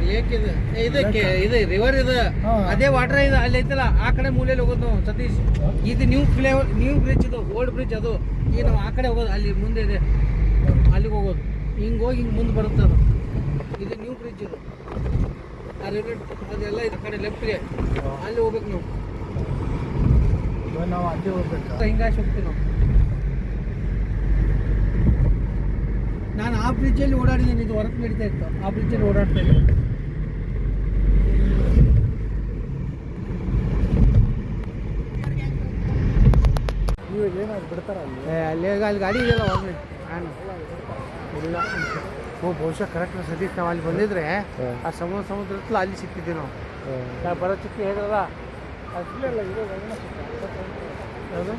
Lake ಇದು ಇದು river ಇದು ಅದೇ ವಾಟರ್ ಇದು ಅಲ್ಲಿ ಐತಲ್ಲ ಆ ಕಡೆ ಮೂಲೆಯಲ್ಲಿ ಹೋಗೋದು ನಾವು ಸತೀಶ್. ಇದು ನ್ಯೂ ಬ್ರಿಡ್ಜ್ ಇದು ಓಲ್ಡ್ ಬ್ರಿಡ್ಜ್ ಅದು. ಈಗ ನಾವು ಆ ಕಡೆ ಹೋಗೋದು ಅಲ್ಲಿ ಮುಂದೆ ಇದೆ ಅಲ್ಲಿಗೆ ಹೋಗೋದು. ಹಿಂಗೆ ಹೋಗಿ ಹಿಂಗೆ ಮುಂದೆ ಬರುತ್ತೆ ಅದು. ಇದು ನ್ಯೂ ಬ್ರಿಡ್ಜ್ ಇದು. ಆ ರಿವರ್ ಅದೆಲ್ಲ ಇದು ಕಡೆ ಲೆಫ್ಟ್ಗೆ ಅಲ್ಲಿ ಹೋಗ್ಬೇಕು ನಾವು. ನಾವು ಅಲ್ಲಿ ಹೋಗ್ಬೇಕು. ಹಿಂಗಾಗಿ ಹೋಗ್ತೀವಿ ನಾವು. ನಾನು ಆ ಬ್ರಿಡ್ಜಲ್ಲಿ ಓಡಾಡಿದ್ದೀನಿ. ಇದು ಹೊರಗೆ ನಡೀತಾ ಇತ್ತು. ಆ ಬ್ರಿಡ್ಜಲ್ಲಿ ಓಡಾಡ್ತಾ ಇದ್ದೆ. ಇವಾಗ ಏನಾದ್ರು ಬಿಡ್ತಾರ ಅಲ್ಲಿ ಅಲ್ಲಿ ಗಾಡಿ ಇದೆಯಲ್ಲ ಒಮ್ಮೆ ನಾನು ಇಲ್ಲ. ಬಹುಶಃ ಕರೆಕ್ಟ್ ಸತೀಶ್ ನಾವು ಅಲ್ಲಿ ಬಂದಿದ್ರೆ ಆ ಸಮುದ್ರ ಹತ್ರ ಅಲ್ಲಿ ಸಿಕ್ತಿದ್ವಿ ನಾವು. ಬರೋ ಚಿಕ್ಕ ಹೇಳಿದ್ರಲ್ಲ ಅಷ್ಟೇ ಇದು ಯಾವುದು?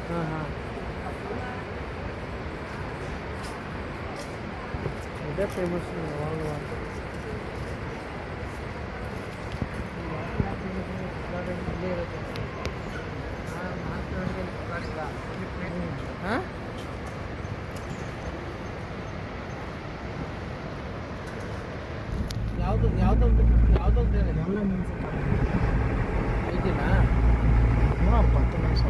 ಹಾಂ ಹಾಂ ಇದೇ ಫೇಮಸ್ ಯಾವಾಗಲೂ ಇಲ್ಲೇ ಇರುತ್ತೆ. ಹಾಂ ಯಾವುದೊಂದು ಎಲ್ಲ ಮೀನ್ಸ್ ಐದಿನ ಹ್ಞೂ 10 ನಿಮಿಷ